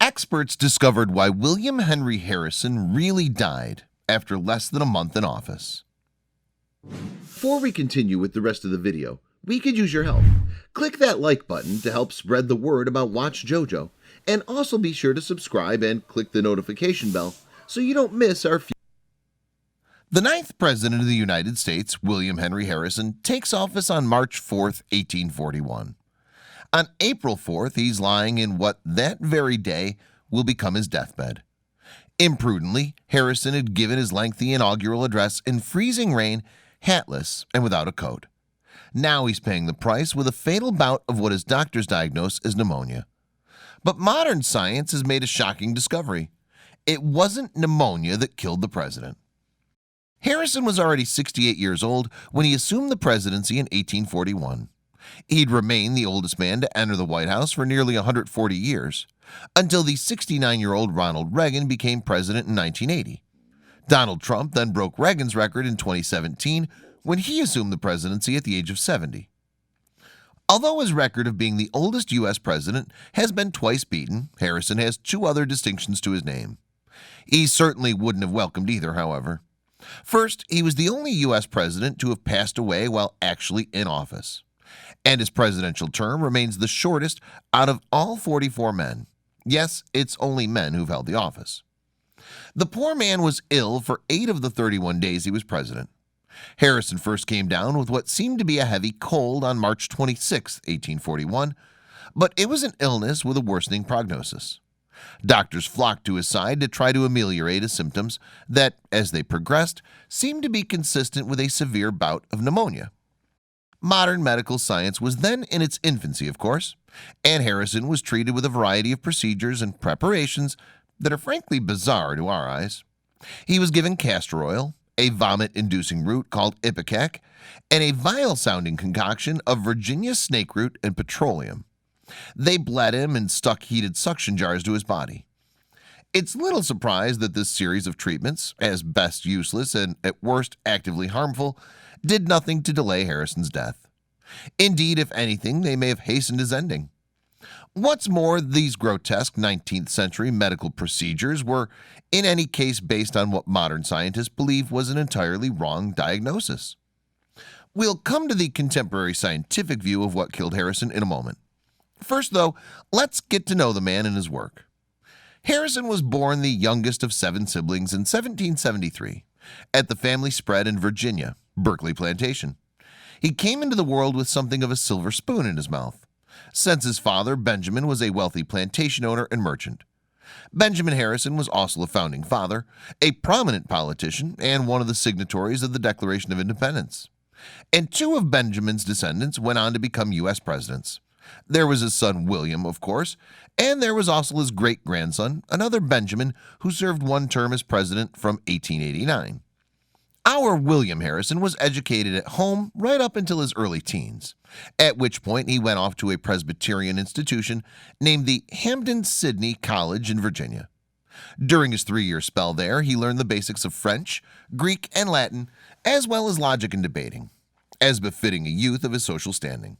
Experts discovered why William Henry Harrison really died after less than a month in office. Before we continue with the rest of the video, we could use your help. Click that like button to help spread the word about watchJojo, and also be sure to subscribe and click the notification bell so you don't miss our future. The 9th President of the United States, William Henry Harrison, takes office on March 4th, 1841. On April 4th, he's lying in what that very day will become his deathbed. Imprudently, Harrison had given his lengthy inaugural address in freezing rain, hatless and without a coat. Now he's paying the price with a fatal bout of what his doctors diagnose as pneumonia. But modern science has made a shocking discovery. It wasn't pneumonia that killed the president. Harrison was already 68 years old when he assumed the presidency in 1841. He'd remained the oldest man to enter the White House for nearly 140 years, until the 69-year-old Ronald Reagan became president in 1980. Donald Trump then broke Reagan's record in 2017 when he assumed the presidency at the age of 70. Although his record of being the oldest U.S. president has been twice beaten, Harrison has 2 other distinctions to his name. He certainly wouldn't have welcomed either, however. First, he was the only U.S. president to have passed away while actually in office, and his presidential term remains the shortest out of all 44 men. Yes, it's only men who've held the office. The poor man was ill for 8 of the 31 days he was president. Harrison first came down with what seemed to be a heavy cold on March 26, 1841, but it was an illness with a worsening prognosis. Doctors flocked to his side to try to ameliorate his symptoms that, as they progressed, seemed to be consistent with a severe bout of pneumonia. Modern medical science was then in its infancy, of course, and Harrison was treated with a variety of procedures and preparations that are frankly bizarre to our eyes. He was given castor oil, a vomit-inducing root called ipecac, and a vile-sounding concoction of Virginia snake root and petroleum. They bled him and stuck heated suction jars to his body. It's little surprise that this series of treatments, as best useless and at worst actively harmful, did nothing to delay Harrison's death. Indeed, if anything, they may have hastened his ending. What's more, these grotesque 19th century medical procedures were in any case based on what modern scientists believe was an entirely wrong diagnosis. We'll come to the contemporary scientific view of what killed Harrison in a moment. First, though, let's get to know the man and his work. Harrison was born the youngest of 7 siblings in 1773 at the family spread in Virginia, Berkeley Plantation. He came into the world with something of a silver spoon in his mouth, since his father, Benjamin, was a wealthy plantation owner and merchant. Benjamin Harrison was also a founding father, a prominent politician, and one of the signatories of the Declaration of Independence. And 2 of Benjamin's descendants went on to become U.S. presidents. There was his son William, of course, and there was also his great-grandson, another Benjamin, who served 1 term as president from 1889. Our William Harrison was educated at home right up until his early teens, at which point he went off to a Presbyterian institution named the Hampden-Sydney College in Virginia. During his 3-year spell there, he learned the basics of French, Greek, and Latin, as well as logic and debating, as befitting a youth of his social standing.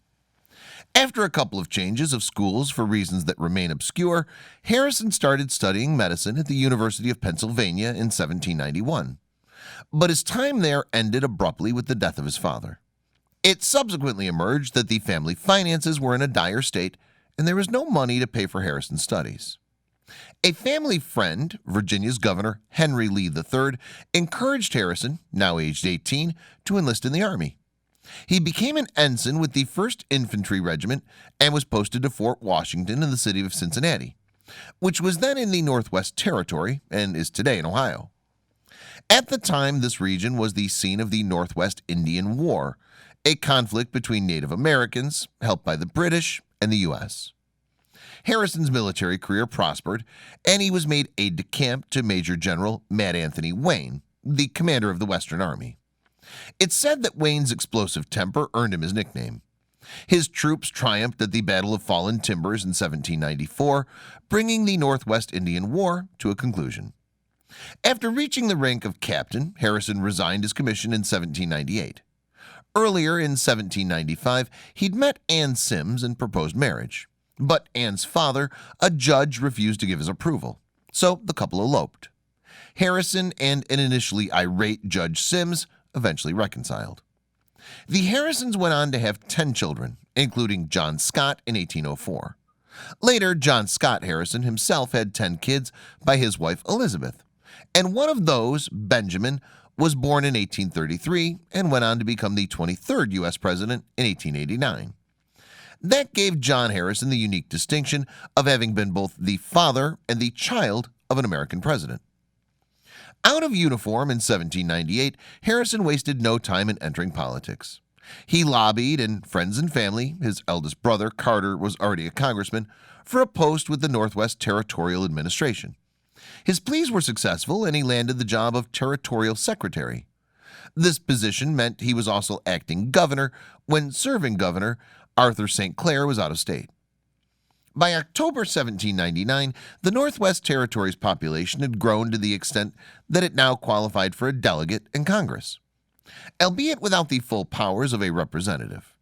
After a couple of changes of schools for reasons that remain obscure, Harrison started studying medicine at the University of Pennsylvania in 1791. But his time there ended abruptly with the death of his father. It subsequently emerged that the family finances were in a dire state, and there was no money to pay for Harrison's studies. A family friend, Virginia's Governor Henry Lee III, encouraged Harrison, now aged 18, to enlist in the Army. He became an ensign with the 1st Infantry Regiment and was posted to Fort Washington in the city of Cincinnati, which was then in the Northwest Territory and is today in Ohio. At the time, this region was the scene of the Northwest Indian War, a conflict between Native Americans, helped by the British, and the U.S. Harrison's military career prospered, and he was made aide-de-camp to Major General Mad Anthony Wayne, the commander of the Western Army. It's said that Wayne's explosive temper earned him his nickname. His troops triumphed at the Battle of Fallen Timbers in 1794, bringing the Northwest Indian War to a conclusion. After reaching the rank of captain, Harrison resigned his commission in 1798. Earlier in 1795, he'd met Anne Sims and proposed marriage, But Anne's father, a judge, refused to give his approval, so the couple eloped. Harrison and an initially irate Judge Sims eventually reconciled. The Harrisons went on to have 10 children, including John Scott in 1804. Later, John Scott Harrison himself had 10 kids by his wife Elizabeth, and one of those, Benjamin, was born in 1833 and went on to become the 23rd U.S. president in 1889. That gave John Harrison the unique distinction of having been both the father and the child of an American president. Out of uniform in 1798, Harrison wasted no time in entering politics. He lobbied, and friends and family, his eldest brother Carter was already a congressman, for a post with the Northwest Territorial Administration. His pleas were successful, and he landed the job of Territorial Secretary. This position meant he was also acting governor when serving governor Arthur St. Clair was out of state. By October 1799, the Northwest Territory's population had grown to the extent that it now qualified for a delegate in Congress, albeit without the full powers of a representative.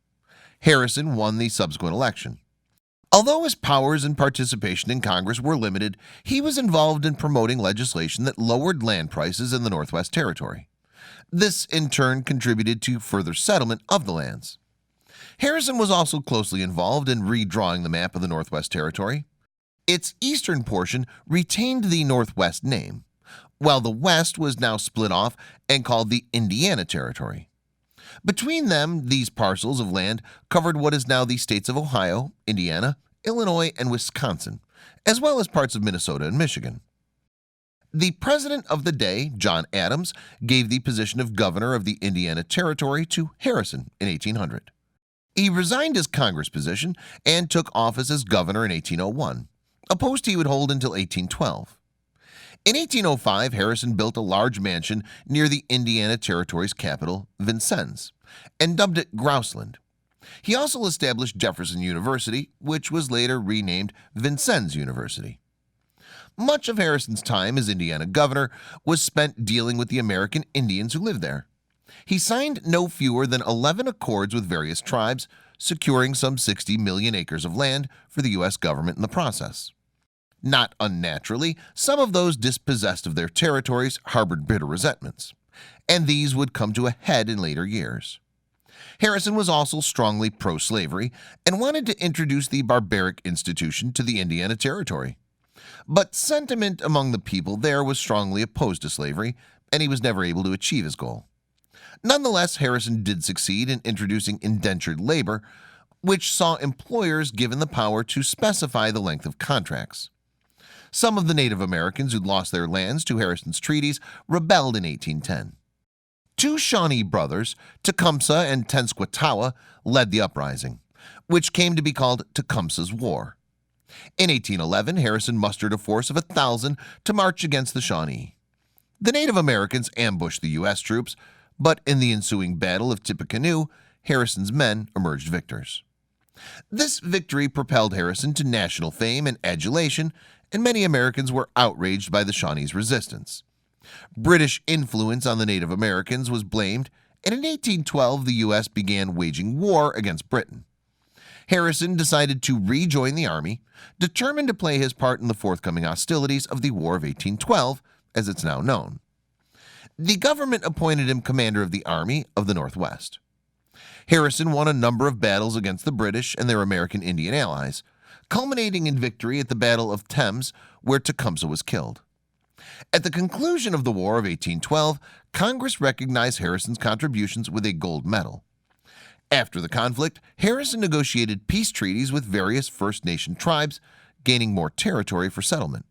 Harrison won the subsequent election. Although his powers and participation in Congress were limited, he was involved in promoting legislation that lowered land prices in the Northwest Territory. This, in turn, contributed to further settlement of the lands. Harrison was also closely involved in redrawing the map of the Northwest Territory. Its eastern portion retained the Northwest name, while the west was now split off and called the Indiana Territory. Between them, these parcels of land covered what is now the states of Ohio, Indiana, Illinois, and Wisconsin, as well as parts of Minnesota and Michigan. The president of the day, John Adams, gave the position of governor of the Indiana Territory to Harrison in 1800. He resigned his Congress position and took office as governor in 1801, a post he would hold until 1812. In 1805, Harrison built a large mansion near the Indiana Territory's capital, Vincennes, and dubbed it Grouseland. He also established Jefferson University, which was later renamed Vincennes University. Much of Harrison's time as Indiana governor was spent dealing with the American Indians who lived there. He signed no fewer than 11 accords with various tribes, securing some 60 million acres of land for the U.S. government in the process. Not unnaturally, some of those dispossessed of their territories harbored bitter resentments, and these would come to a head in later years. Harrison was also strongly pro-slavery and wanted to introduce the barbaric institution to the Indiana Territory. But sentiment among the people there was strongly opposed to slavery, and he was never able to achieve his goal. Nonetheless, Harrison did succeed in introducing indentured labor, which saw employers given the power to specify the length of contracts. Some of the Native Americans who'd lost their lands to Harrison's treaties rebelled in 1810. Two Shawnee brothers, Tecumseh and Tenskwatawa, led the uprising, which came to be called Tecumseh's War. In 1811, Harrison mustered a force of 1,000 to march against the Shawnee. The Native Americans ambushed the U.S. troops, but in the ensuing Battle of Tippecanoe, Harrison's men emerged victors. This victory propelled Harrison to national fame and adulation, and many Americans were outraged by the Shawnees' resistance. British influence on the Native Americans was blamed, and in 1812 the U.S. began waging war against Britain. Harrison decided to rejoin the army, determined to play his part in the forthcoming hostilities of the War of 1812, as it's now known. The government appointed him commander of the Army of the Northwest. Harrison won a number of battles against the British and their American Indian allies, culminating in victory at the Battle of Thames, where Tecumseh was killed. At the conclusion of the War of 1812, Congress recognized Harrison's contributions with a gold medal. After the conflict, Harrison negotiated peace treaties with various First Nation tribes, gaining more territory for settlement.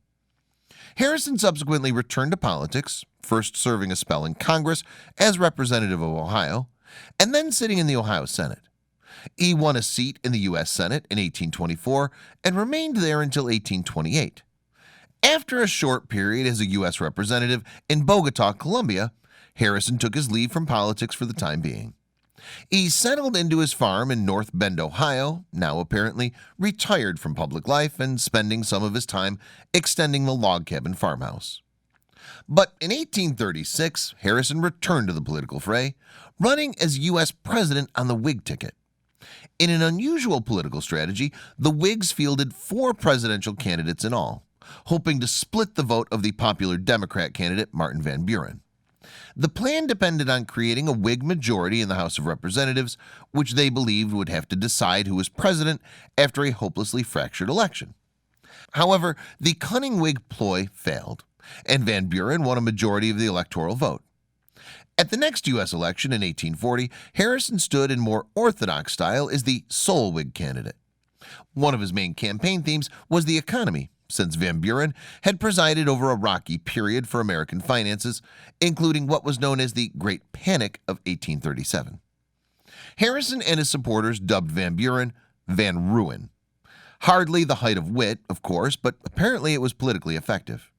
Harrison subsequently returned to politics, first serving a spell in Congress as representative of Ohio, and then sitting in the Ohio Senate. He won a seat in the U.S. Senate in 1824 and remained there until 1828. After a short period as a U.S. representative in Bogota, Colombia, Harrison took his leave from politics for the time being. He settled into his farm in North Bend, Ohio, now apparently retired from public life and spending some of his time extending the log cabin farmhouse. But in 1836, Harrison returned to the political fray, running as U.S. president on the Whig ticket. In an unusual political strategy, the Whigs fielded 4 presidential candidates in all, hoping to split the vote of the popular Democrat candidate Martin Van Buren. The plan depended on creating a Whig majority in the House of Representatives, which they believed would have to decide who was president after a hopelessly fractured election. However, the cunning Whig ploy failed, and Van Buren won a majority of the electoral vote. At the next U.S. election in 1840, Harrison stood in more orthodox style as the sole Whig candidate. One of his main campaign themes was the economy, since Van Buren had presided over a rocky period for American finances, including what was known as the Great Panic of 1837. Harrison and his supporters dubbed Van Buren Van Ruin. Hardly the height of wit, of course, but apparently it was politically effective.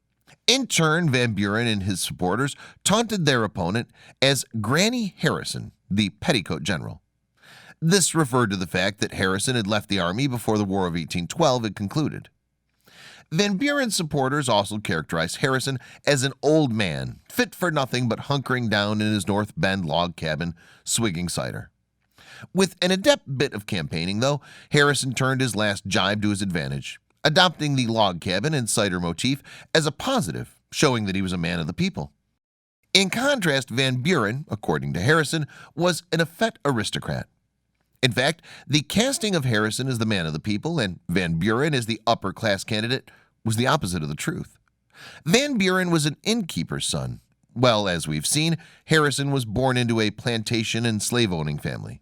In turn, Van Buren and his supporters taunted their opponent as Granny Harrison, the petticoat general. This referred to the fact that Harrison had left the army before the War of 1812 had concluded. Van Buren's supporters also characterized Harrison as an old man, fit for nothing but hunkering down in his North Bend log cabin, swigging cider. With an adept bit of campaigning, though, Harrison turned his last jibe to his advantage, adopting the log cabin and cider motif as a positive, showing that he was a man of the people. In contrast, Van Buren, according to Harrison, was an effete aristocrat. In fact, the casting of Harrison as the man of the people and Van Buren as the upper-class candidate was the opposite of the truth. Van Buren was an innkeeper's son, while, as we've seen, Harrison was born into a plantation and slave-owning family.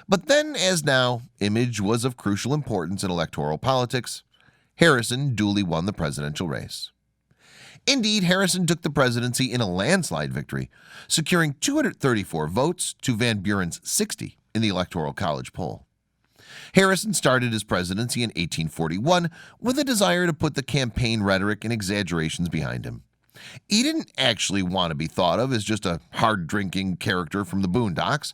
But then, as now, image was of crucial importance in electoral politics. Harrison duly won the presidential race. Indeed, Harrison took the presidency in a landslide victory, securing 234 votes to Van Buren's 60 in the Electoral College poll. Harrison started his presidency in 1841 with a desire to put the campaign rhetoric and exaggerations behind him. He didn't actually want to be thought of as just a hard-drinking character from the Boondocks.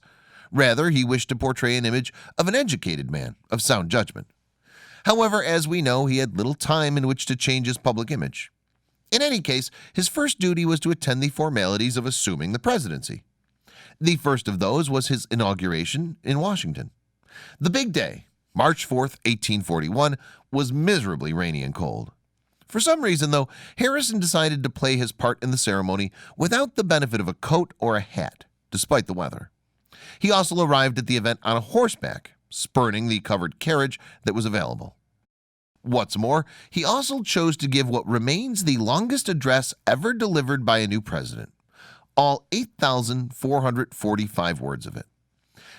Rather, he wished to portray an image of an educated man of sound judgment. However, as we know, he had little time in which to change his public image. In any case, his first duty was to attend the formalities of assuming the presidency. The first of those was his inauguration in Washington. The big day, March 4th, 1841, was miserably rainy and cold. For some reason, though, Harrison decided to play his part in the ceremony without the benefit of a coat or a hat, despite the weather. He also arrived at the event on a horseback, spurning the covered carriage that was available. What's more, he also chose to give what remains the longest address ever delivered by a new president, all 8,445 words of it.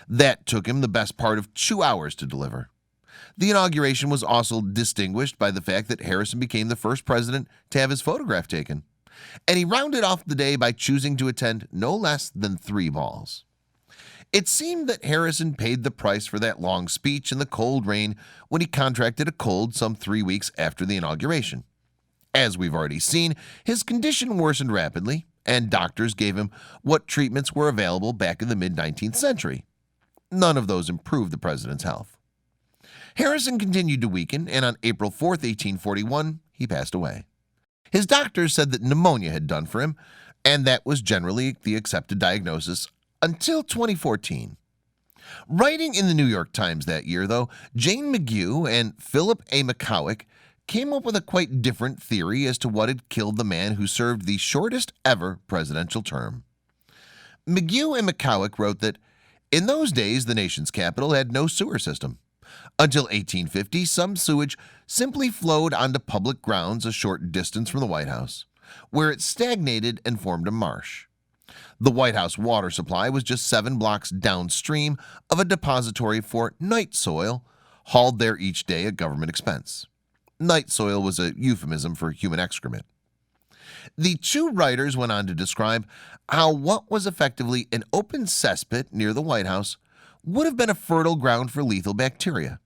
That took him the best part of 2 hours to deliver. The inauguration was also distinguished by the fact that Harrison became the first president to have his photograph taken, and he rounded off the day by choosing to attend no less than 3 balls. It seemed that Harrison paid the price for that long speech in the cold rain when he contracted a cold some 3 weeks after the inauguration. As we've already seen, his condition worsened rapidly, and doctors gave him what treatments were available back in the mid-19th century. None of those improved the president's health. Harrison continued to weaken, and on April 4th, 1841, he passed away. His doctors said that pneumonia had done for him, and that was generally the accepted diagnosis until 2014. Writing in the New York Times that year, though, Jane McGew and Philip A. McCowick came up with a quite different theory as to what had killed the man who served the shortest ever presidential term. McGew and McCowick wrote that in those days the nation's capital had no sewer system. Until 1850, some sewage simply flowed onto public grounds a short distance from the White House, where it stagnated and formed a marsh. The White House water supply was just 7 blocks downstream of a depository for night soil hauled there each day at government expense. Night soil was a euphemism for human excrement. The 2 writers went on to describe how what was effectively an open cesspit near the White House would have been a fertile ground for lethal bacteria.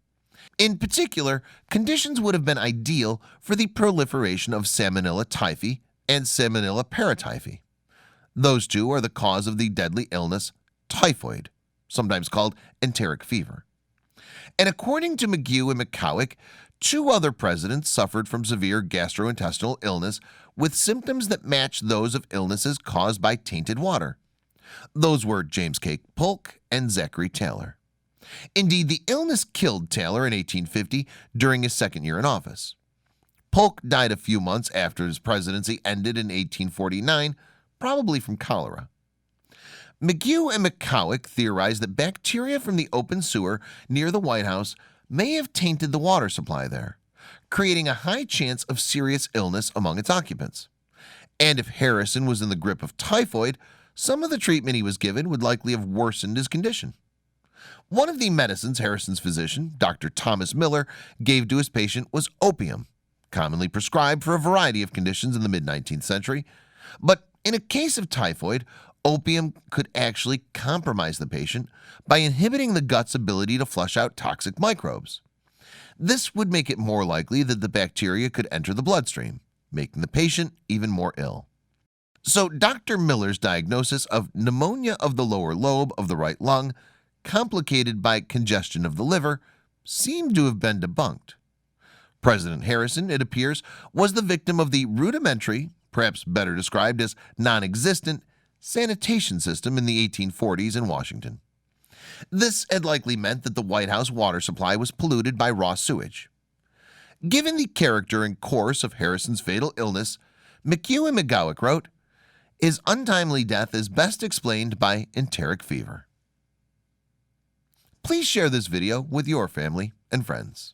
In particular, conditions would have been ideal for the proliferation of Salmonella typhi and Salmonella paratyphi. Those 2 are the cause of the deadly illness typhoid, sometimes called enteric fever. And according to McGew and McCowick, 2 other presidents suffered from severe gastrointestinal illness with symptoms that matched those of illnesses caused by tainted water. Those were James K. Polk and Zachary Taylor. Indeed, the illness killed Taylor in 1850 during his second year in office. Polk died a few months after his presidency ended in 1849, probably from cholera. McHugh and McCowick theorized that bacteria from the open sewer near the White House may have tainted the water supply there, creating a high chance of serious illness among its occupants. And if Harrison was in the grip of typhoid, some of the treatment he was given would likely have worsened his condition. One of the medicines Harrison's physician, Dr. Thomas Miller, gave to his patient was opium, commonly prescribed for a variety of conditions in the mid-19th century. But in a case of typhoid, opium could actually compromise the patient by inhibiting the gut's ability to flush out toxic microbes. This would make it more likely that the bacteria could enter the bloodstream, making the patient even more ill. So Dr. Miller's diagnosis of pneumonia of the lower lobe of the right lung, complicated by congestion of the liver, seemed to have been debunked. President Harrison, it appears, was the victim of the rudimentary, perhaps better described as non-existent, sanitation system in the 1840s in Washington. This had likely meant that the White House water supply was polluted by raw sewage. Given the character and course of Harrison's fatal illness, McHugh and McGowick wrote, "His untimely death is best explained by enteric fever." Please share this video with your family and friends.